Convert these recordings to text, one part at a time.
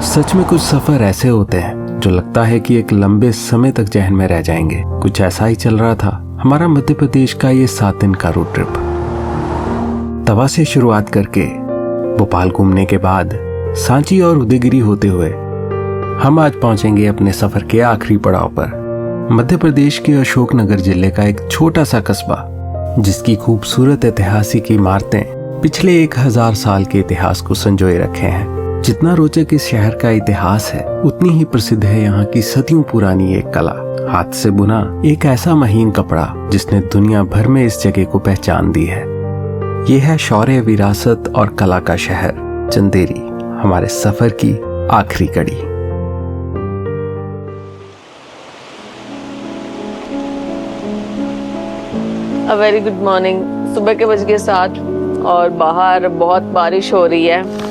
सच में कुछ सफर ऐसे होते हैं जो लगता है कि एक लंबे समय तक जहन में रह जाएंगे। कुछ ऐसा ही चल रहा था हमारा मध्य प्रदेश का ये 7 दिन का रोड ट्रिप। तवा से शुरुआत करके भोपाल घूमने के बाद सांची और उदयगिरी होते हुए हम आज पहुंचेंगे अपने सफर के आखिरी पड़ाव पर, मध्य प्रदेश के अशोकनगर जिले का एक छोटा सा कस्बा जिसकी खूबसूरत ऐतिहासिक इमारतें पिछले 1000 साल के इतिहास को संजोए रखे हैं। जितना रोचक इस शहर का इतिहास है उतनी ही प्रसिद्ध है यहाँ की सदियों पुरानी एक कला, हाथ से बुना एक ऐसा महीन कपड़ा जिसने दुनिया भर में इस जगह को पहचान दी है। ये है शौर्य, विरासत और कला का शहर चंदेरी, हमारे सफर की आखिरी कड़ी। A very good morning. सुबह के 7 और बाहर बहुत बारिश हो रही है।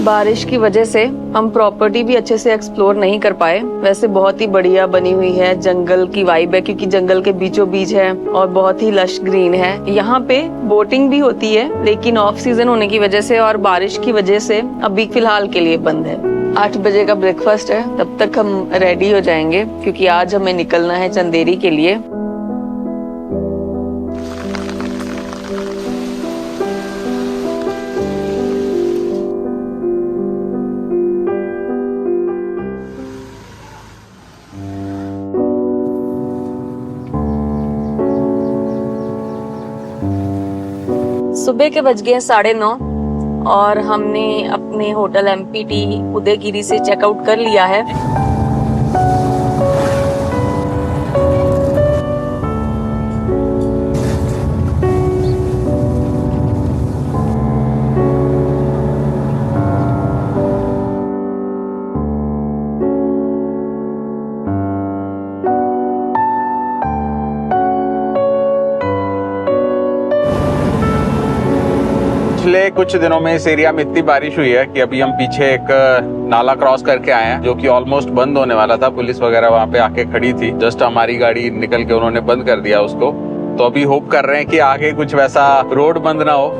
बारिश की वजह से हम प्रॉपर्टी भी अच्छे से एक्सप्लोर नहीं कर पाए। वैसे बहुत ही बढ़िया बनी हुई है, जंगल की वाइब है क्योंकि जंगल के बीचों बीच है और बहुत ही लश ग्रीन है। यहाँ पे बोटिंग भी होती है लेकिन ऑफ सीजन होने की वजह से और बारिश की वजह से अभी फिलहाल के लिए बंद है। 8 बजे का ब्रेकफास्ट है, तब तक हम रेडी हो जाएंगे क्योंकि आज हमें निकलना है चंदेरी के लिए। सुबह के 9:30 और हमने अपने होटल MPT उदयगिरी से चेकआउट कर लिया है। पिछले कुछ दिनों में इस एरिया में इतनी बारिश हुई है कि अभी हम पीछे एक नाला क्रॉस करके आए हैं जो कि ऑलमोस्ट बंद होने वाला था। पुलिस वगैरह वहां पे आके खड़ी थी, जस्ट हमारी गाड़ी निकल के उन्होंने बंद कर दिया उसको। तो अभी होप कर रहे हैं कि आगे कुछ वैसा रोड बंद ना हो।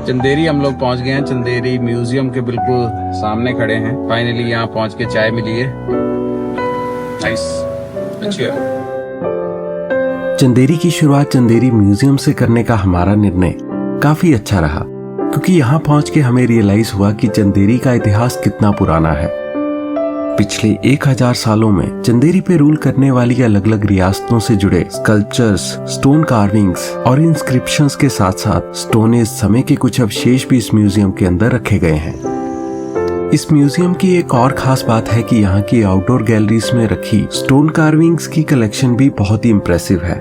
चंदेरी हम लोग पहुंच गए हैं। चंदेरी म्यूजियम के बिल्कुल सामने खड़े हैं। फाइनली यहाँ पहुंच के चाय मिली है। नाइस, अच्छी है। चंदेरी की शुरुआत चंदेरी म्यूजियम से करने का हमारा निर्णय काफी अच्छा रहा क्योंकि यहाँ पहुंच के हमें रियलाइज हुआ कि चंदेरी का इतिहास कितना पुराना है। पिछले 1000 सालों में चंदेरी पे रूल करने वाली अलग अलग रियासतों से जुड़े स्कल्पचर्स, स्टोन कार्विंग्स और इंस्क्रिप्शंस के साथ साथ स्टोन एज समय के कुछ अवशेष भी इस म्यूजियम के अंदर रखे गए हैं। इस म्यूजियम की एक और खास बात है कि यहाँ की आउटडोर गैलरीज में रखी स्टोन कार्विंग्स की कलेक्शन भी बहुत ही इम्प्रेसिव है।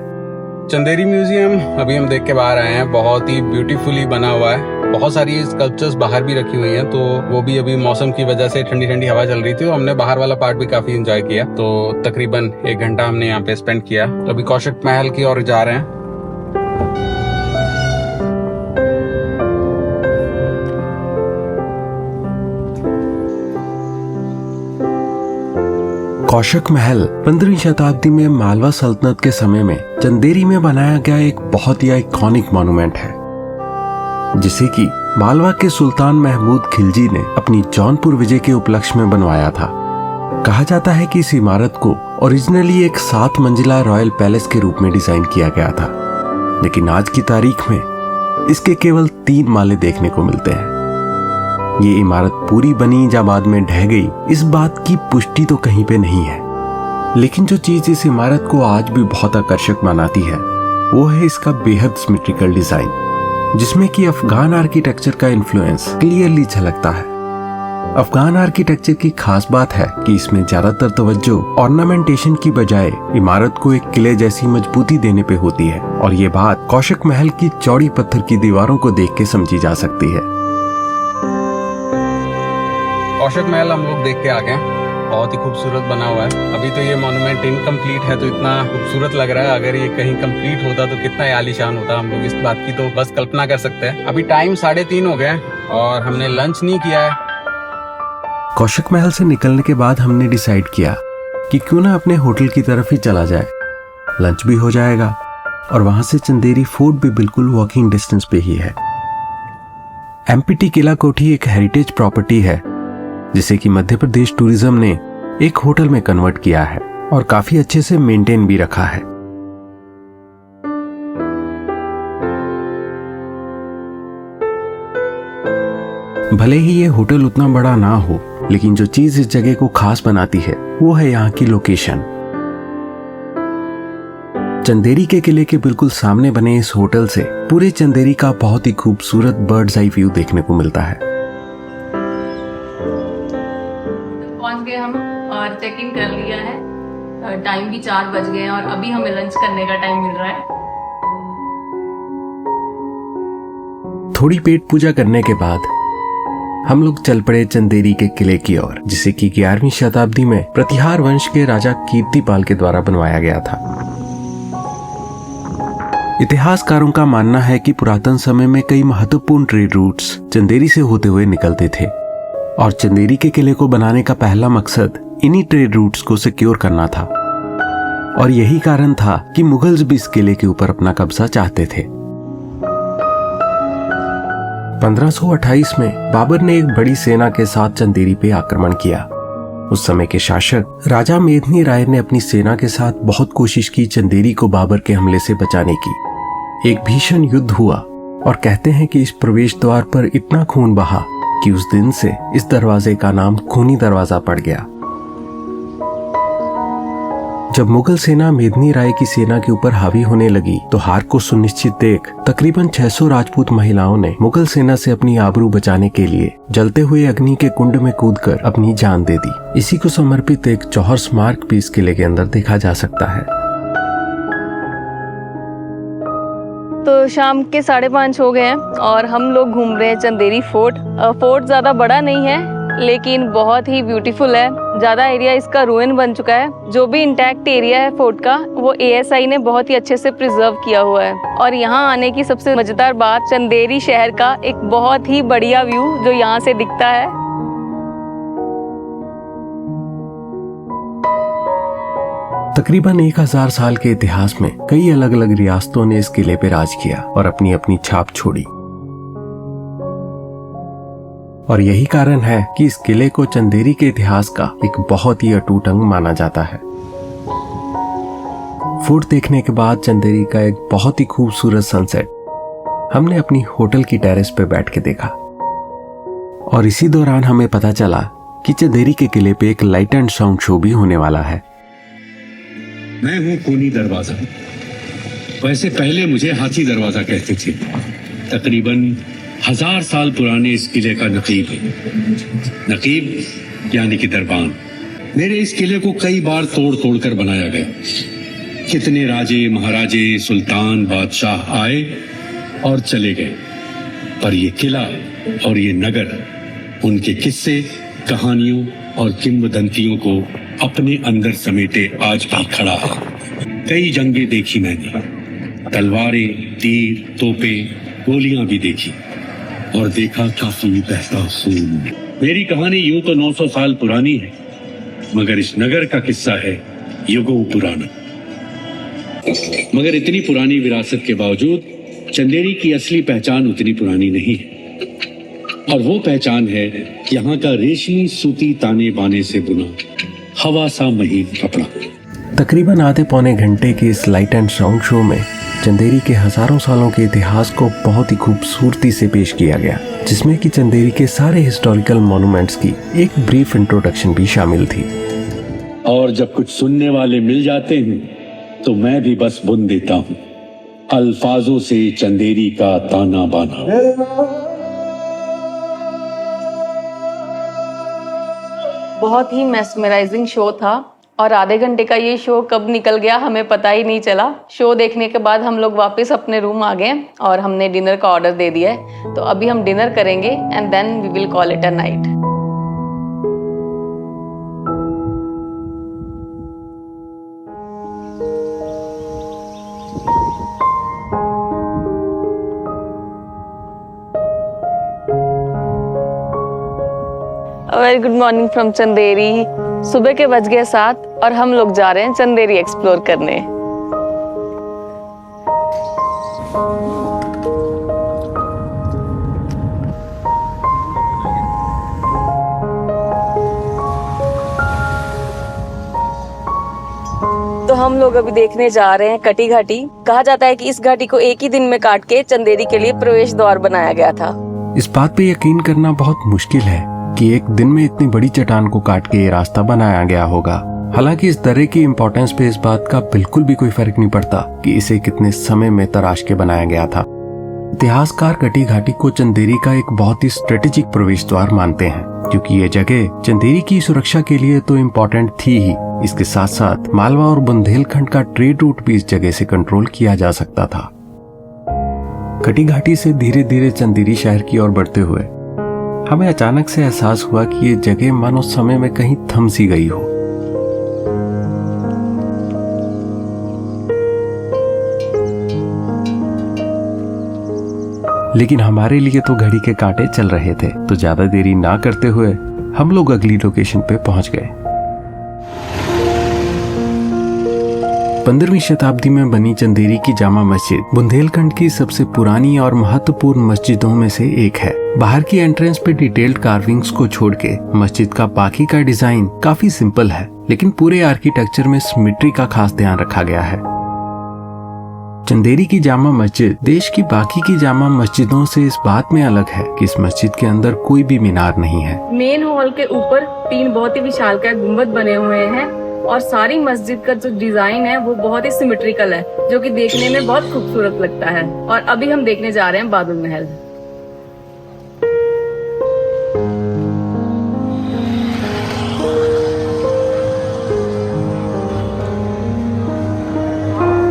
चंदेरी म्यूजियम अभी हम देख के बाहर आए हैं, बहुत ही ब्यूटीफुली बना हुआ है। बहुत सारी स्कल्पचर्स बाहर भी रखी हुई हैं, तो वो भी अभी मौसम की वजह से ठंडी ठंडी हवा चल रही थी तो हमने बाहर वाला पार्ट भी काफी एंजॉय किया। तो तकरीबन 1 घंटा हमने यहाँ पे स्पेंड किया। तो अभी कौशिक महल की ओर जा रहे हैं। कौशिक महल 15वीं शताब्दी में मालवा सल्तनत के समय में चंदेरी में बनाया गया एक बहुत ही आइकॉनिक मॉन्यूमेंट है जिसे कि मालवा के सुल्तान महमूद खिलजी ने अपनी जौनपुर विजय के उपलक्ष्य में बनवाया था। कहा जाता है कि इस इमारत को ओरिजिनली एक 7 मंजिला रॉयल पैलेस के रूप में डिजाइन किया गया था, लेकिन आज की तारीख में इसके केवल 3 माले देखने को मिलते हैं। ये इमारत पूरी बनी या बाद में ढह गई, इस बात की पुष्टि तो कहीं पे नहीं है, लेकिन जो चीज इस इमारत को आज भी बहुत आकर्षक बनाती है वो है इसका बेहद सिमेट्रिकल डिजाइन, जिसमें कि अफगान आर्किटेक्चर का इन्फ्लुएंस क्लियरली झलकता है। अफगान आर्किटेक्चर की खास बात है कि इसमें ज्यादातर तवज्जो ऑर्नामेंटेशन की बजाय इमारत को एक किले जैसी मजबूती देने पे होती है, और ये बात कौशिक महल की चौड़ी पत्थर की दीवारों को देख के समझी जा सकती है। कौशिक महल हम लोग देख के आ गए। बहुत ही खूबसूरत बना हुआ है। अभी तो ये मॉन्यूमेंट इनकम्प्लीट है तो इतना खूबसूरत लग रहा है, अगर ये कहीं कंप्लीट होता तो कितना आलीशान होता, हम लोग इस बात की तो बस कल्पना कर सकते हैं। अभी टाइम 3:30 हो गए और हमने लंच नहीं किया है। कौशिक महल से निकलने के बाद हमने डिसाइड किया कि क्यों ना अपने होटल की तरफ ही चला जाए, लंच भी हो जाएगा और वहां से चंदेरी फोर्ट भी बिल्कुल वॉकिंग डिस्टेंस पे ही है। एमपीटी किला कोठी एक हेरिटेज प्रॉपर्टी है जिसे कि मध्य प्रदेश टूरिज्म ने एक होटल में कन्वर्ट किया है और काफी अच्छे से मेंटेन भी रखा है। भले ही ये होटल उतना बड़ा ना हो, लेकिन जो चीज इस जगह को खास बनाती है वो है यहाँ की लोकेशन। चंदेरी के किले के बिल्कुल सामने बने इस होटल से पूरे चंदेरी का बहुत ही खूबसूरत बर्ड्स आई व्यू देखने को मिलता है। पहुंच गए हम और चेक इन कर लिया है। टाइम भी 4 बज गए हैं और अभी हमें लंच करने का टाइम मिल रहा है। थोड़ी पेट पूजा करने के बाद हम लोग चल पड़े चंदेरी के किले की ओर, जिसे कि 11वीं शताब्दी में प्रतिहार वंश के राजा कीर्तिपाल के द्वारा बनवाया गया था। इतिहासकारों का मानना है कि पुरातन समय में कई महत्वपूर्ण ट्रेड रूट्स चंदेरी से होते हुए निकलते थे और चंदेरी के किले को बनाने का पहला मकसद इन्हीं ट्रेड रूट्स को सिक्योर करना था और यही कारण था कि मुगल्स भी इस किले के ऊपर अपना कब्जा चाहते थे। 1528 में बाबर ने एक बड़ी सेना के साथ चंदेरी पे आक्रमण किया। उस समय के शासक राजा मेदिनी राय ने अपनी सेना के साथ बहुत कोशिश की चंदेरी को बाबर के हमले से बचाने की। एक भीषण युद्ध हुआ और कहते हैं कि इस प्रवेश द्वार पर इतना खून बहा कि उस दिन से इस दरवाजे का नाम खूनी दरवाजा पड़ गया। जब मुगल सेना मेदिनी राय की सेना के ऊपर हावी होने लगी तो हार को सुनिश्चित देख तकरीबन 600 राजपूत महिलाओं ने मुगल सेना से अपनी आबरू बचाने के लिए जलते हुए अग्नि के कुंड में कूदकर अपनी जान दे दी। इसी को समर्पित एक जौहर स्मारक भी इस किले के अंदर देखा जा सकता है। तो शाम के 5:30 हो गए हैं और हम लोग घूम रहे हैं चंदेरी फोर्ट। फोर्ट ज्यादा बड़ा नहीं है लेकिन बहुत ही ब्यूटीफुल है। ज्यादा एरिया इसका रुइन बन चुका है। जो भी इंटैक्ट एरिया है फोर्ट का वो एएसआई ने बहुत ही अच्छे से प्रिजर्व किया हुआ है। और यहाँ आने की सबसे मजेदार बात, चंदेरी शहर का एक बहुत ही बढ़िया व्यू जो यहाँ से दिखता है। तकरीबन 1000 साल के इतिहास में कई अलग अलग रियासतों ने इस किले पे राज किया और अपनी अपनी छाप छोड़ी और यही कारण है कि इस किले को चंदेरी के इतिहास का एक बहुत ही अटूट अंग माना जाता है। फोर्ट देखने के बाद चंदेरी का एक बहुत ही खूबसूरत सनसेट हमने अपनी होटल की टेरेस पे बैठ के देखा और इसी दौरान हमें पता चला कि चंदेरी के किले पे एक लाइट एंड साउंड शो भी होने वाला है। मैं हूं खूनी दरवाजा। वैसे पहले मुझे हाथी दरवाजा कहते थे। तकरीबन 1000 साल पुराने इस किले का नकीब है। नकीब यानी कि दरबान। मेरे इस किले को कई बार तोड़ तोड़ कर बनाया गया। कितने राजे महाराजे सुल्तान बादशाह आए और चले गए, पर ये किला और ये नगर उनके किस्से कहानियों और किंवदंतियों को अपने अंदर समेटे आज भी खड़ा है। कई जंगें देखी मैंने, तलवारें, तीर, तोपें, गोलियां भी देखी और देखा काफी बहता खून। मेरी कहानी यूं तो 900 साल पुरानी है, मगर इस नगर का किस्सा है युगों पुराना। मगर इतनी पुरानी विरासत के बावजूद चंदेरी की असली पहचान उतनी पुरानी नहीं है और वो पहचान है यहाँ का रेशमी सूती ताने बाने से बुना हवा सा महीन कपड़ा। तकरीबन आधे पौने घंटे के इस लाइट एंड साउंड शो में चंदेरी के हजारों सालों के इतिहास को बहुत ही खूबसूरती से पेश किया गया, जिसमें कि चंदेरी के सारे हिस्टोरिकल मॉन्यूमेंट्स की एक ब्रीफ इंट्रोडक्शन भी शामिल थी। और जब कुछ सुनने वाले मिल जाते हैं तो मैं भी बस बुन देता हूँ अल्फाजों से चंदेरी का ताना बाना। बहुत ही मेस्मराइजिंग शो था और आधे घंटे का ये शो कब निकल गया हमें पता ही नहीं चला। शो देखने के बाद हम लोग वापस अपने रूम आ गए और हमने डिनर का ऑर्डर दे दिया है। तो अभी हम डिनर करेंगे and then we will call it a night. Very good morning from Chanderi. सुबह के बज गए 7 और हम लोग जा रहे हैं चंदेरी एक्सप्लोर करने। तो हम लोग अभी देखने जा रहे हैं कटी घाटी। कहा जाता है कि इस घाटी को एक ही दिन में काट के चंदेरी के लिए प्रवेश द्वार बनाया गया था। इस बात पे यकीन करना बहुत मुश्किल है कि एक दिन में इतनी बड़ी चट्टान को काट के ये रास्ता बनाया गया होगा। हालांकि इस दर्रे की इम्पोर्टेंस पे इस बात का बिल्कुल भी कोई फर्क नहीं पड़ता कि इसे कितने समय में तराश के बनाया गया था। इतिहासकार कटी घाटी को चंदेरी का एक बहुत ही स्ट्रेटेजिक प्रवेश द्वार मानते हैं, क्योंकि ये जगह चंदेरी की सुरक्षा के लिए तो इम्पोर्टेंट थी ही, इसके साथ साथ मालवा और बुंदेलखंड का ट्रेड रूट भी इस जगह से कंट्रोल किया जा सकता था। कटी घाटी से धीरे धीरे चंदेरी शहर की ओर बढ़ते हुए हमें अचानक से एहसास हुआ कि ये जगह मानो समय में कहीं थम सी गई हो। लेकिन हमारे लिए तो घड़ी के कांटे चल रहे थे, तो ज्यादा देरी ना करते हुए हम लोग अगली लोकेशन पे पहुंच गए। 15वीं शताब्दी में बनी चंदेरी की जामा मस्जिद बुंदेलखंड की सबसे पुरानी और महत्वपूर्ण मस्जिदों में से एक है। बाहर की एंट्रेंस पे डिटेल्ड कार्विंग्स को छोड़ के मस्जिद का बाकी का डिजाइन काफी सिंपल है, लेकिन पूरे आर्किटेक्चर में सिमेट्री का खास ध्यान रखा गया है। चंदेरी की जामा मस्जिद देश की बाकी की जामा मस्जिदों से इस बात में अलग है कि इस मस्जिद के अंदर कोई भी मीनार नहीं है। मेन हॉल के ऊपर 3 बहुत ही विशालकाय गुंबद बने हुए हैं और सारी मस्जिद का जो डिजाइन है वो बहुत ही सिमेट्रिकल है, जो कि देखने में बहुत खूबसूरत लगता है। और अभी हम देखने जा रहे हैं बादल महल।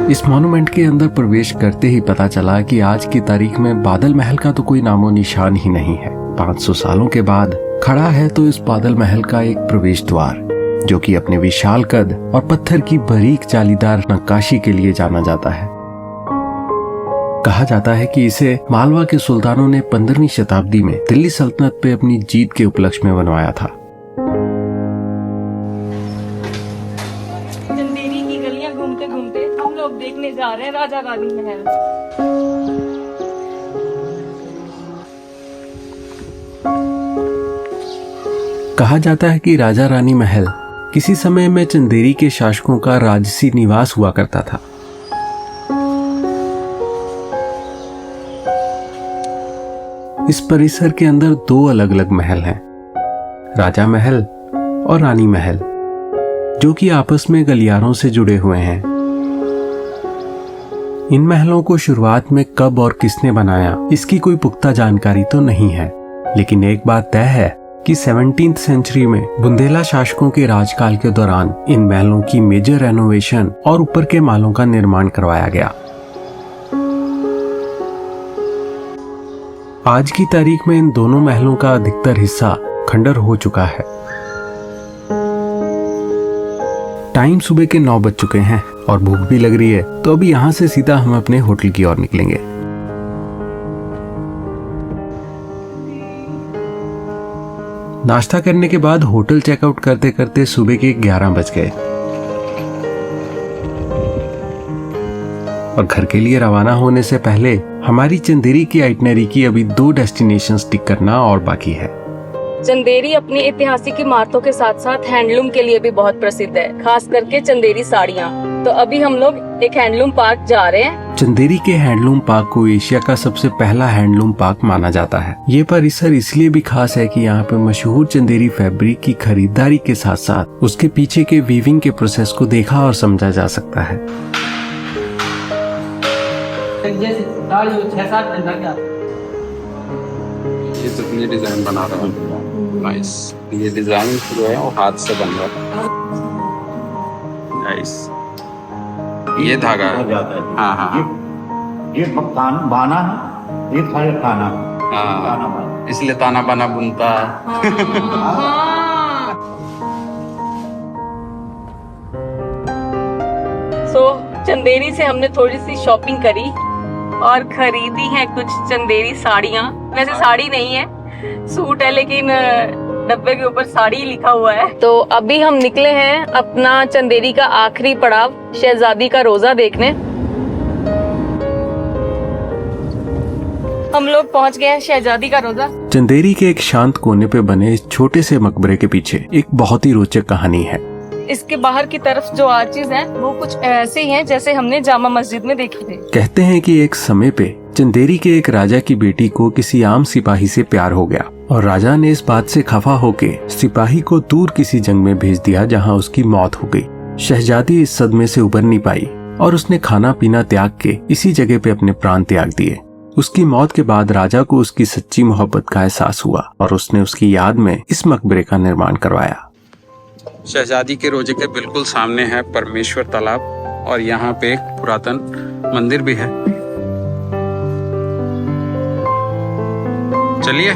इस मॉन्यूमेंट के अंदर प्रवेश करते ही पता चला कि आज की तारीख में बादल महल का तो कोई नामो निशान ही नहीं है। 500 सालों के बाद खड़ा है तो इस बादल महल का एक प्रवेश द्वार, जो कि अपने विशाल कद और पत्थर की बारीक जालीदार नक्काशी के लिए जाना जाता है। कहा जाता है कि इसे मालवा के सुल्तानों ने 15वीं शताब्दी में दिल्ली सल्तनत पे अपनी जीत के उपलक्ष्य में बनवाया था। चंदेरी की गलियां घूमते घूमते हम लोग देखने जा रहे हैं राजा रानी महल। कहा जाता है कि राजा रानी महल किसी समय में चंदेरी के शासकों का राजसी निवास हुआ करता था। इस परिसर के अंदर 2 अलग अलग महल हैं, राजा महल और रानी महल, जो कि आपस में गलियारों से जुड़े हुए हैं। इन महलों को शुरुआत में कब और किसने बनाया इसकी कोई पुख्ता जानकारी तो नहीं है, लेकिन एक बात तय है कि 17th सेंचुरी में बुंदेला शासकों के राजकाल के दौरान इन महलों की मेजर रेनोवेशन और ऊपर के मालों का निर्माण करवाया गया। आज की तारीख में इन दोनों महलों का अधिकतर हिस्सा खंडर हो चुका है। टाइम सुबह के 9 बज चुके हैं और भूख भी लग रही है, तो अभी यहाँ से सीधा हम अपने होटल की ओर निकलेंगे। नाश्ता करने के बाद होटल चेकआउट करते करते सुबह के 11 बज गए और घर के लिए रवाना होने से पहले हमारी चंदेरी की आइटनरी की अभी 2 डेस्टिनेशंस टिक करना और बाकी है। चंदेरी अपनी ऐतिहासिक इमारतों के साथ साथ हैंडलूम के लिए भी बहुत प्रसिद्ध है, खास करके चंदेरी साड़ियाँ। तो अभी हम लोग एक हैंडलूम पार्क जा रहे हैं। चंदेरी के हैंडलूम पार्क को एशिया का सबसे पहला हैंडलूम पार्क माना जाता है। ये परिसर इसलिए भी खास है कि यहाँ पे मशहूर चंदेरी फैब्रिक की खरीदारी के साथ साथ उसके पीछे के वीविंग के प्रोसेस को देखा और समझा जा सकता है। ये तो डिजाइन बना रहा हूँ, नाइस। ये डिजाइन जो है वो हाथ से बन रहा है, नाइस। ये धागा हो जाता है। हाँ हाँ ये बाना है, ये खाली ताना। ताना बाना। हाँ, इसलिए ताना बाना बुनता है। सो चंदेरी से हमने थोड़ी सी शॉपिंग करी और खरीदी है कुछ चंदेरी साड़ियाँ। वैसे साड़ी नहीं है, सूट है, लेकिन डब्बे के ऊपर साड़ी लिखा हुआ है। तो अभी हम निकले हैं अपना चंदेरी का आखिरी पड़ाव शहजादी का रोजा देखने। हम लोग पहुंच गए हैं शहजादी का रोजा। चंदेरी के एक शांत कोने पे बने इस छोटे से मकबरे के पीछे एक बहुत ही रोचक कहानी है। इसके बाहर की तरफ जो आर्चेज हैं वो कुछ ऐसे ही हैं जैसे हमने जामा मस्जिद में देखे थे। कहते हैं कि एक समय पे चंदेरी के एक राजा की बेटी को किसी आम सिपाही से प्यार हो गया और राजा ने इस बात से खफा होके सिपाही को दूर किसी जंग में भेज दिया जहां उसकी मौत हो गई। शहजादी इस सदमे से उबर नहीं पाई और उसने खाना पीना त्याग के इसी जगह पे अपने प्राण त्याग दिए। उसकी मौत के बाद राजा को उसकी सच्ची मोहब्बत का एहसास हुआ और उसने उसकी याद में इस मकबरे का निर्माण करवाया। शहजादी के रोजे के बिल्कुल सामने है परमेश्वर तालाब और यहाँ पे एक पुरातन मंदिर भी है। चलिए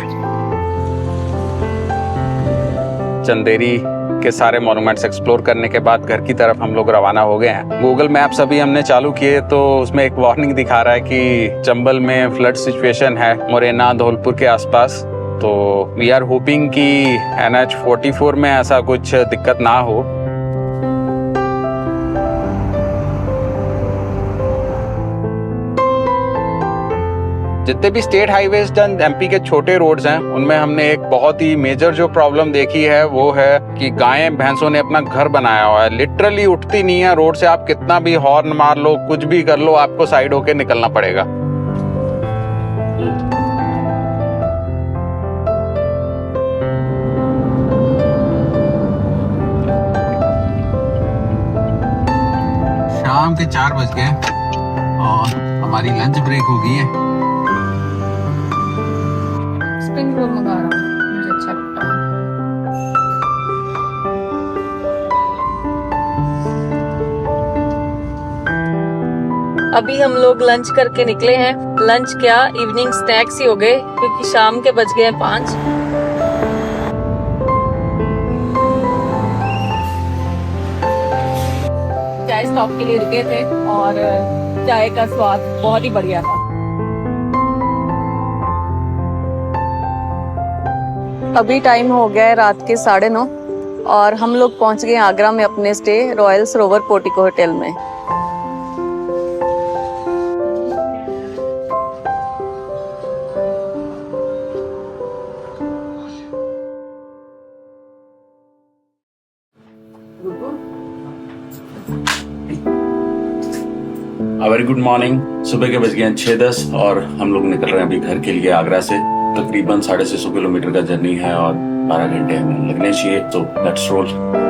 चंदेरी के सारे मॉन्यूमेंट्स एक्सप्लोर करने के बाद घर की तरफ हम लोग रवाना हो गए हैं। गूगल मैप्स अभी हमने चालू किए तो उसमें एक वार्निंग दिखा रहा है कि चंबल में फ्लड सिचुएशन है मुरैना धौलपुर के आसपास। तो वी आर होपिंग कि NH 44 में ऐसा कुछ दिक्कत ना हो। जितने भी स्टेट हाईवेज MP के छोटे रोड्स हैं उनमें हमने एक बहुत ही मेजर जो प्रॉब्लम देखी है वो है कि गायें भैंसों ने अपना घर बनाया हुआ है। लिटरली उठती नहीं है रोड से। आप कितना भी हॉर्न मार लो कुछ भी कर लो आपको साइड होके निकलना पड़ेगा। शाम के 4 बज गए और हमारी लंच ब्रेक हो गई है। स्प्रिंग रोल मंगा रहा हूँ, मुझे अच्छा लगता है। अभी हम लोग लंच करके निकले हैं। लंच क्या इवनिंग स्नैक्स ही हो गए क्योंकि शाम के बज गए हैं 5। चाय स्टॉप के लिए रुके थे और चाय का स्वाद बहुत ही बढ़िया था। अभी टाइम हो गया है रात के 9:30 और हम लोग पहुंच गए आगरा में अपने स्टे रॉयल सरोवर पोर्टिको होटल में। Very good morning. सुबह के बज गए 6:10 और हम लोग निकल रहे हैं अभी घर के लिए आगरा से। तकरीबन 650 किलोमीटर का जर्नी है और 12 घंटे हमें लगने चाहिए। तो लेट्स रोल।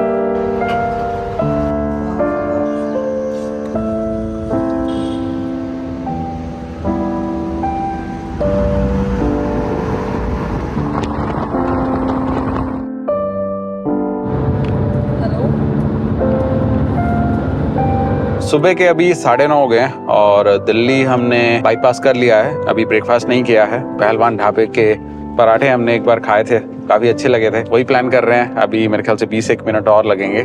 सुबह के अभी 9:30 हो गए हैं और दिल्ली हमने बाईपास कर लिया है। अभी ब्रेकफास्ट नहीं किया है। पहलवान ढाबे के पराठे हमने एक बार खाए थे, काफी अच्छे लगे थे। वही प्लान कर रहे हैं। अभी मेरे ख्याल से 20 मिनट और लगेंगे।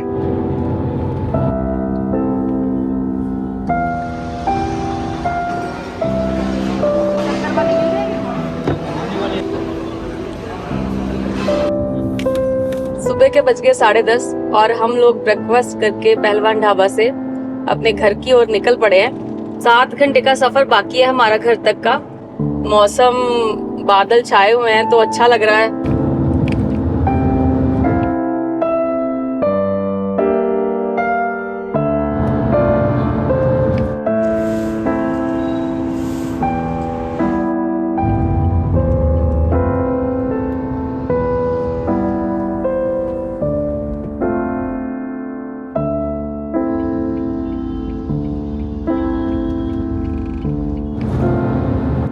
सुबह के बज गए 10:30 और हम लोग ब्रेकफास्ट करके पहलवान ढाबा से अपने घर की ओर निकल पड़े हैं। 7 घंटे का सफर बाकी है हमारा घर तक का। मौसम बादल छाए हुए हैं तो अच्छा लग रहा है।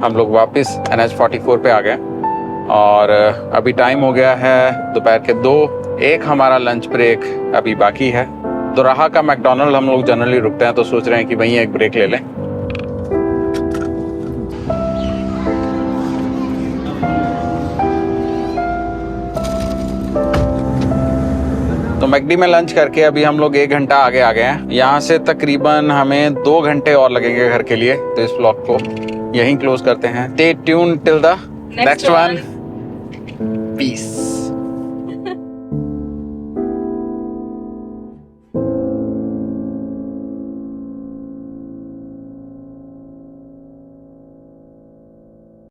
हम लोग वापस NH 44 पे आ गए और अभी टाइम हो गया है दोपहर के 2। एक हमारा लंच ब्रेक अभी बाकी है। दोराहा का मैकडोनल्ड हम लोग जनरली रुकते हैं तो सोच रहे हैं कि वहीं एक ब्रेक ले लें। तो मैकडी में लंच करके अभी हम लोग 1 घंटा आगे आ गए हैं। यहाँ से तकरीबन हमें 2 घंटे और लगेंगे घर के लिए। तो इस व्लॉग को यहीं क्लोज करते हैं। Stay tuned till the next one. Piece.